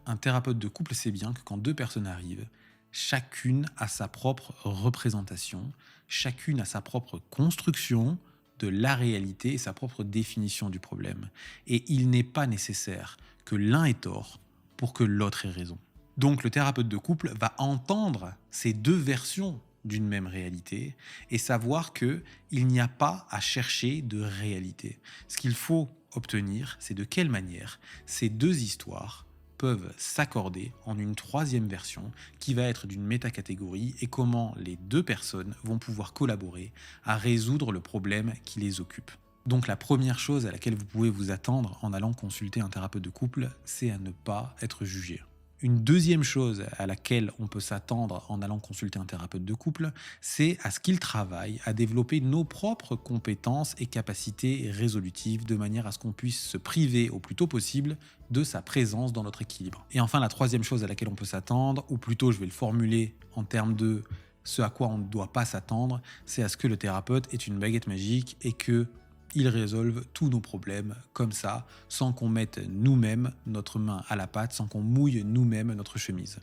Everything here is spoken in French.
Un thérapeute de couple sait bien que quand deux personnes arrivent, chacune a sa propre représentation, chacune a sa propre construction de la réalité et sa propre définition du problème. Et il n'est pas nécessaire que l'un ait tort pour que l'autre ait raison. Donc le thérapeute de couple va entendre ces deux versions d'une même réalité et savoir que il n'y a pas à chercher de réalité. Ce qu'il faut obtenir, c'est de quelle manière ces deux histoires peuvent s'accorder en une troisième version qui va être d'une métacatégorie et comment les deux personnes vont pouvoir collaborer à résoudre le problème qui les occupe. Donc la première chose à laquelle vous pouvez vous attendre en allant consulter un thérapeute de couple, c'est à ne pas être jugé. Une deuxième chose à laquelle on peut s'attendre en allant consulter un thérapeute de couple, c'est à ce qu'il travaille à développer nos propres compétences et capacités résolutives de manière à ce qu'on puisse se priver au plus tôt possible de sa présence dans notre équilibre. Et enfin, la troisième chose à laquelle on peut s'attendre, ou plutôt je vais le formuler en termes de ce à quoi on ne doit pas s'attendre, c'est à ce que le thérapeute ait une baguette magique et que ils résolvent tous nos problèmes comme ça, sans qu'on mette nous-mêmes notre main à la pâte, sans qu'on mouille nous-mêmes notre chemise.